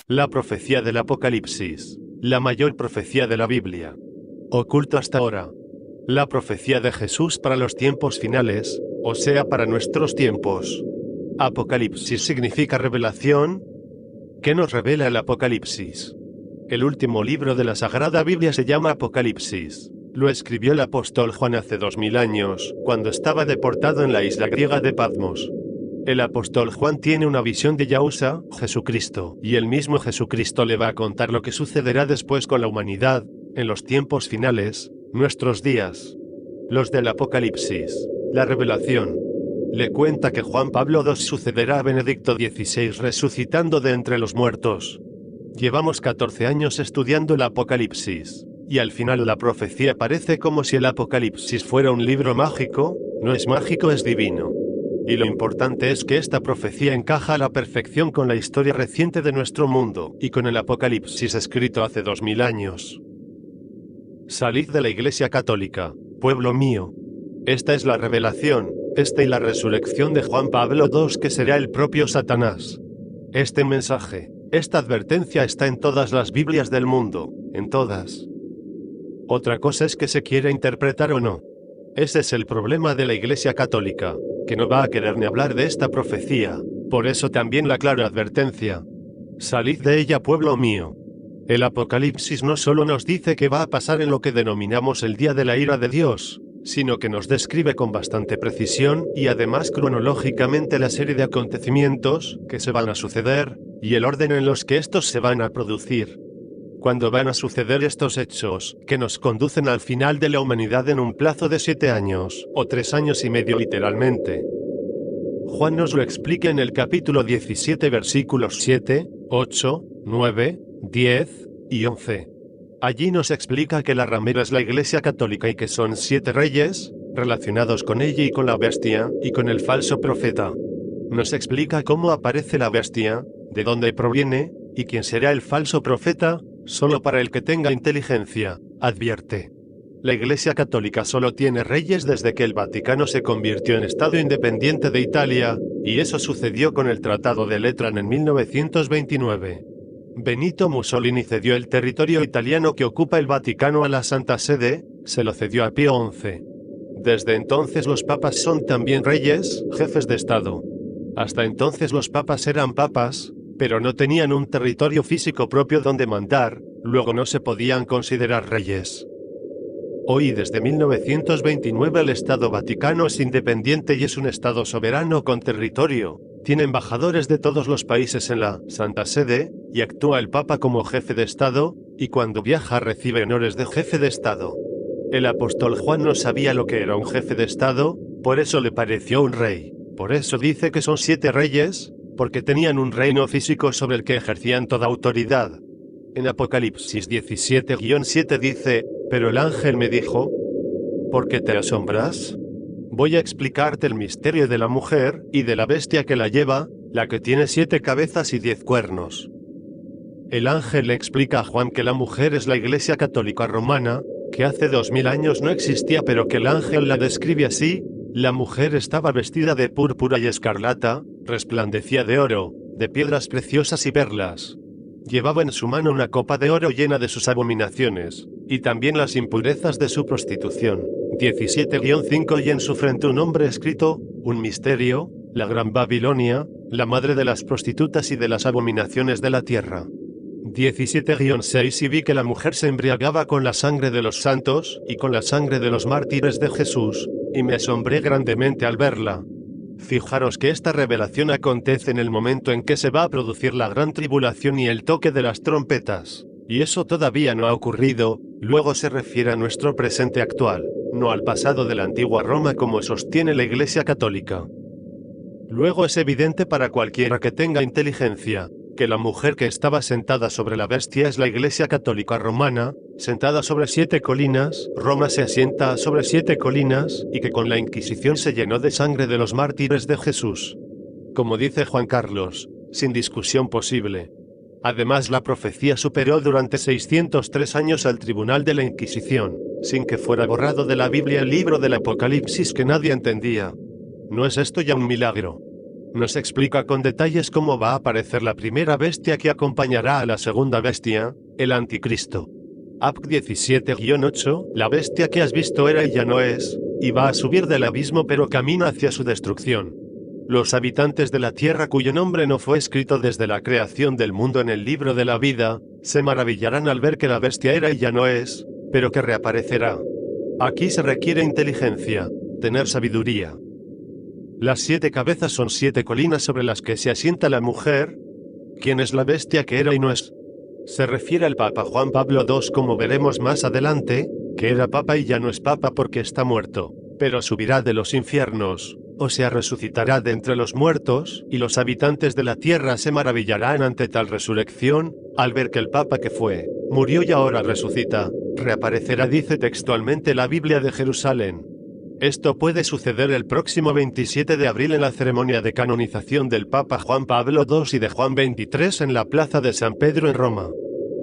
La profecía del Apocalipsis, la mayor profecía de la Biblia. Oculto hasta ahora. La profecía de Jesús para los tiempos finales, o sea, para nuestros tiempos. Apocalipsis significa revelación. ¿Qué nos revela el Apocalipsis? El último libro de la Sagrada Biblia se llama Apocalipsis. Lo escribió el apóstol Juan hace 2000 años, cuando estaba deportado en la isla griega de Patmos. El apóstol Juan tiene una visión de Yahushua, Jesucristo, y el mismo Jesucristo le va a contar lo que sucederá después con la humanidad, en los tiempos finales, nuestros días. Los del Apocalipsis, la revelación. Le cuenta que Juan Pablo II sucederá a Benedicto XVI resucitando de entre los muertos. Llevamos 14 años estudiando el Apocalipsis, y al final la profecía parece como si el Apocalipsis fuera un libro mágico. No es mágico, es divino. Y lo importante es que esta profecía encaja a la perfección con la historia reciente de nuestro mundo, y con el Apocalipsis escrito hace 2000 años. Salid de la Iglesia Católica, pueblo mío. Esta es la revelación, y la resurrección de Juan Pablo II, que será el propio Satanás. Este mensaje, esta advertencia está en todas las Biblias del mundo, en todas. Otra cosa es que se quiera interpretar o no. Ese es el problema de la Iglesia Católica, que no va a querer ni hablar de esta profecía, por eso también la clara advertencia. Salid de ella, pueblo mío. El Apocalipsis no solo nos dice qué va a pasar en lo que denominamos el día de la ira de Dios, sino que nos describe con bastante precisión, y además cronológicamente, la serie de acontecimientos que se van a suceder, y el orden en los que estos se van a producir. Cuando van a suceder estos hechos, que nos conducen al final de la humanidad en un plazo de 7 años, o 3 años y medio literalmente. Juan nos lo explica en el capítulo 17 versículos 7, 8, 9, 10 y 11. Allí nos explica que la ramera es la Iglesia Católica y que son 7 reyes, relacionados con ella y con la bestia, y con el falso profeta. Nos explica cómo aparece la bestia, de dónde proviene, y quién será el falso profeta. Solo para el que tenga inteligencia, advierte. La Iglesia Católica solo tiene reyes desde que el Vaticano se convirtió en Estado independiente de Italia, y eso sucedió con el Tratado de Letrán en 1929. Benito Mussolini cedió el territorio italiano que ocupa el Vaticano a la Santa Sede, se lo cedió a Pío XI. Desde entonces los papas son también reyes, jefes de Estado. Hasta entonces los papas eran papas, pero no tenían un territorio físico propio donde mandar, luego no se podían considerar reyes. Hoy, desde 1929, el Estado Vaticano es independiente y es un Estado soberano con territorio. Tiene embajadores de todos los países en la Santa Sede, y actúa el Papa como jefe de Estado, y cuando viaja recibe honores de jefe de Estado. El apóstol Juan no sabía lo que era un jefe de Estado, por eso le pareció un rey. Por eso dice que son 7 reyes, porque tenían un reino físico sobre el que ejercían toda autoridad. En Apocalipsis 17-7 dice, pero el ángel me dijo, ¿por qué te asombras? Voy a explicarte el misterio de la mujer, y de la bestia que la lleva, la que tiene 7 cabezas y 10 cuernos. El ángel le explica a Juan que la mujer es la Iglesia Católica Romana, que hace 2000 años no existía, pero que el ángel la describe así. La mujer estaba vestida de púrpura y escarlata, resplandecía de oro, de piedras preciosas y perlas. Llevaba en su mano una copa de oro llena de sus abominaciones, y también las impurezas de su prostitución. 17-5 Y en su frente un nombre escrito, un misterio, la Gran Babilonia, la madre de las prostitutas y de las abominaciones de la tierra. 17-6 Y vi que la mujer se embriagaba con la sangre de los santos, y con la sangre de los mártires de Jesús, y me asombré grandemente al verla. Fijaros que esta revelación acontece en el momento en que se va a producir la gran tribulación y el toque de las trompetas, y eso todavía no ha ocurrido. Luego se refiere a nuestro presente actual, no al pasado de la antigua Roma como sostiene la Iglesia Católica. Luego es evidente para cualquiera que tenga inteligencia, que la mujer que estaba sentada sobre la bestia es la Iglesia Católica Romana, sentada sobre 7 colinas. Roma se asienta sobre 7 colinas, y que con la Inquisición se llenó de sangre de los mártires de Jesús. Como dice Juan Carlos, sin discusión posible. Además, la profecía superó durante 603 años al tribunal de la Inquisición, sin que fuera borrado de la Biblia el libro del Apocalipsis que nadie entendía. ¿No es esto ya un milagro? nos explica con detalles cómo va a aparecer la primera bestia que acompañará a la segunda bestia, el anticristo. Apg 17-8, la bestia que has visto era y ya no es, y va a subir del abismo pero camina hacia su destrucción. Los habitantes de la tierra cuyo nombre no fue escrito desde la creación del mundo en el libro de la vida, se maravillarán al ver que la bestia era y ya no es, pero que reaparecerá. Aquí se requiere inteligencia, tener sabiduría. Las 7 cabezas son 7 colinas sobre las que se asienta la mujer. ¿Quién es la bestia que era y no es? Se refiere al Papa Juan Pablo II, como veremos más adelante, que era papa y ya no es papa porque está muerto, pero subirá de los infiernos, o sea resucitará de entre los muertos, y los habitantes de la tierra se maravillarán ante tal resurrección, al ver que el papa que fue, murió y ahora resucita, reaparecerá, dice textualmente la Biblia de Jerusalén. Esto puede suceder el próximo 27 de abril en la ceremonia de canonización del Papa Juan Pablo II y de Juan XXIII en la Plaza de San Pedro en Roma.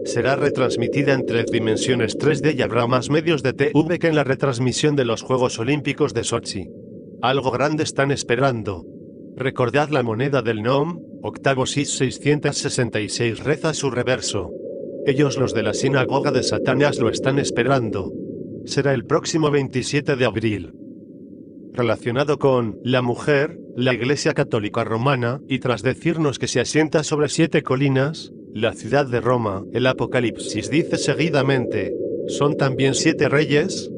Será retransmitida en 3 dimensiones 3D y habrá más medios de TV que en la retransmisión de los Juegos Olímpicos de Sochi. Algo grande están esperando. Recordad la moneda del NOM, octavo SIS 666 reza su reverso. Ellos, los de la sinagoga de Satanás, lo están esperando. Será el próximo 27 de abril. Relacionado con la mujer, la Iglesia Católica Romana, y tras decirnos que se asienta sobre 7 colinas, la ciudad de Roma, el Apocalipsis dice seguidamente, son también 7 reyes,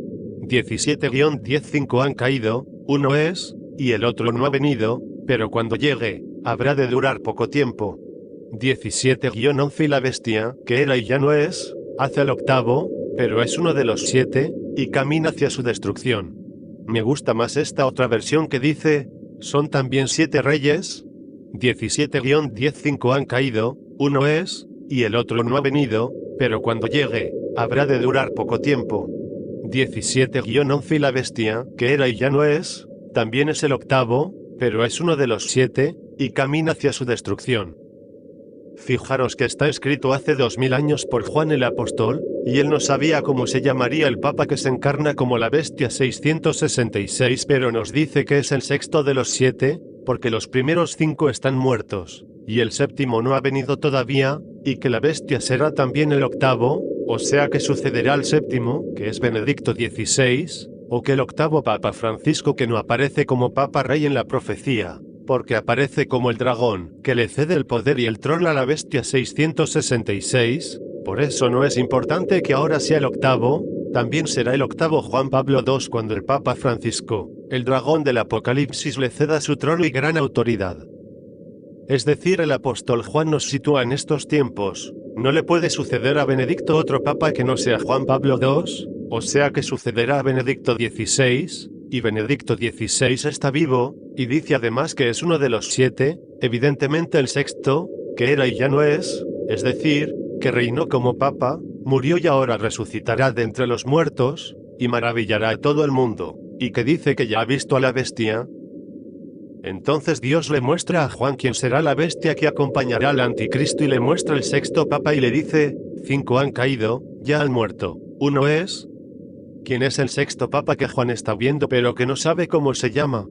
17-10:5 han caído, uno es, y el otro no ha venido, pero cuando llegue, habrá de durar poco tiempo. 17-11 y la bestia, que era y ya no es, hace el octavo, pero es uno de los 7, y camina hacia su destrucción. Me gusta más esta otra versión que dice, son también 7 reyes, 17-10:5 han caído, uno es, y el otro no ha venido, pero cuando llegue, habrá de durar poco tiempo. 17-11 y la bestia, que era y ya no es, también es el octavo, pero es uno de los 7, y camina hacia su destrucción. Fijaros que está escrito hace 2000 años por Juan el Apóstol, y él no sabía cómo se llamaría el Papa que se encarna como la bestia 666, pero nos dice que es el sexto de los 7, porque los primeros 5 están muertos, y el séptimo no ha venido todavía, y que la bestia será también el octavo, o sea que sucederá al séptimo, que es Benedicto XVI, o que el octavo Papa Francisco, que no aparece como Papa Rey en la profecía, porque aparece como el dragón, que le cede el poder y el trono a la bestia 666, por eso no es importante que ahora sea el octavo, también será el octavo Juan Pablo II cuando el Papa Francisco, el dragón del Apocalipsis, le ceda su trono y gran autoridad. Es decir, el apóstol Juan nos sitúa en estos tiempos, no le puede suceder a Benedicto otro Papa que no sea Juan Pablo II, o sea que sucederá a Benedicto XVI, y Benedicto XVI está vivo, y dice además que es uno de los 7, evidentemente el sexto, que era y ya no es decir, que reinó como papa, murió y ahora resucitará de entre los muertos, y maravillará a todo el mundo, y que dice que ya ha visto a la bestia. Entonces Dios le muestra a Juan quién será la bestia que acompañará al anticristo y le muestra el sexto papa y le dice, 5 han caído, ya han muerto, uno es. ¿Quién es el sexto papa que Juan está viendo pero que no sabe cómo se llama?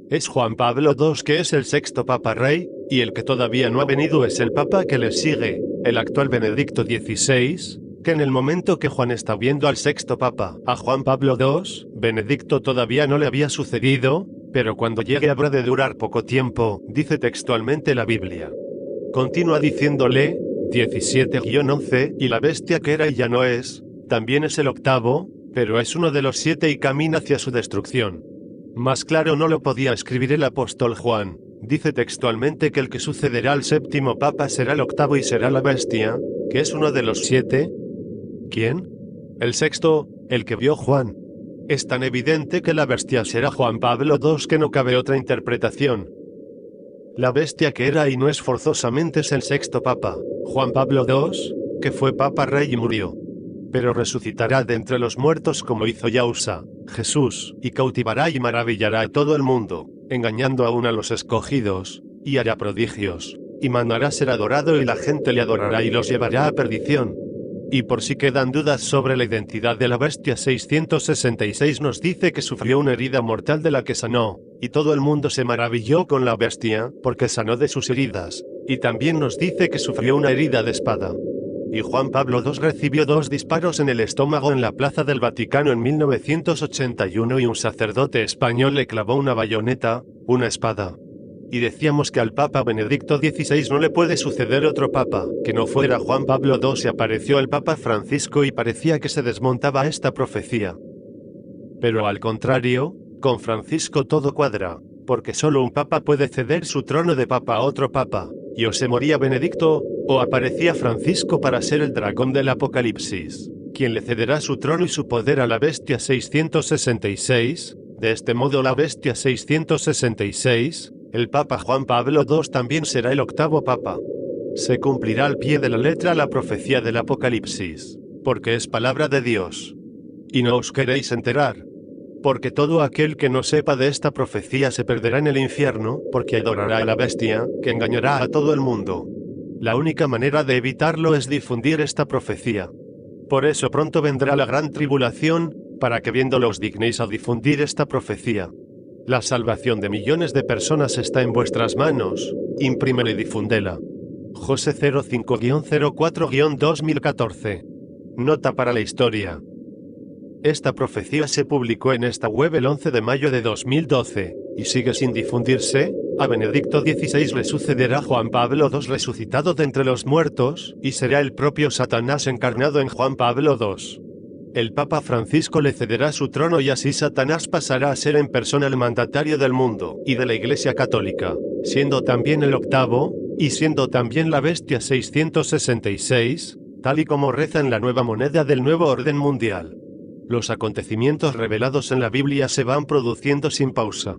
Es Juan Pablo II, que es el sexto papa rey, y el que todavía no ha venido es el papa que le sigue, el actual Benedicto XVI, que en el momento que Juan está viendo al sexto papa, a Juan Pablo II, Benedicto todavía no le había sucedido, pero cuando llegue habrá de durar poco tiempo, dice textualmente la Biblia. Continúa diciéndole, 17-11, y la bestia que era y ya no es, también es el octavo, pero es uno de los 7 y camina hacia su destrucción. Más claro no lo podía escribir el apóstol Juan. Dice textualmente que el que sucederá al séptimo papa será el octavo y será la bestia, que es uno de los 7. ¿Quién? El sexto, el que vio Juan. Es tan evidente que la bestia será Juan Pablo II que no cabe otra interpretación. La bestia que era y no es forzosamente es el sexto papa, Juan Pablo II, que fue papa rey y murió. Pero resucitará de entre los muertos como hizo Yausa, Jesús, y cautivará y maravillará a todo el mundo, engañando aún a los escogidos, y hará prodigios, y mandará ser adorado y la gente le adorará y los llevará a perdición. Y por si quedan dudas sobre la identidad de la bestia 666 nos dice que sufrió una herida mortal de la que sanó, Y todo el mundo se maravilló con la bestia, porque sanó de sus heridas, y también nos dice que sufrió una herida de espada. Y Juan Pablo II recibió 2 disparos en el estómago en la Plaza del Vaticano en 1981 y un sacerdote español le clavó una bayoneta, una espada. Y decíamos que al Papa Benedicto XVI no le puede suceder otro papa, que no fuera Juan Pablo II, y apareció el Papa Francisco y parecía que se desmontaba esta profecía. Pero al contrario, con Francisco todo cuadra, porque solo un papa puede ceder su trono de papa a otro papa, y o se moría Benedicto, o aparecía Francisco para ser el dragón del Apocalipsis, quien le cederá su trono y su poder a la bestia 666, de este modo la bestia 666, el Papa Juan Pablo II también será el 8º Papa. Se cumplirá al pie de la letra la profecía del Apocalipsis, porque es palabra de Dios. Y no os queréis enterar, porque todo aquel que no sepa de esta profecía se perderá en el infierno, porque adorará a la bestia, que engañará a todo el mundo. La única manera de evitarlo es difundir esta profecía. Por eso pronto vendrá la gran tribulación, para que viéndolo os dignéis a difundir esta profecía. La salvación de millones de personas está en vuestras manos, imprímela y difúndela. José 05-04-2014. Nota para la historia. Esta profecía se publicó en esta web el 11 de mayo de 2012, y sigue sin difundirse. A Benedicto XVI le sucederá Juan Pablo II resucitado de entre los muertos, y será el propio Satanás encarnado en Juan Pablo II. El Papa Francisco le cederá su trono y así Satanás pasará a ser en persona el mandatario del mundo y de la Iglesia Católica, siendo también el 8º, y siendo también la bestia 666, tal y como reza en la nueva moneda del nuevo orden mundial. Los acontecimientos revelados en la Biblia se van produciendo sin pausa.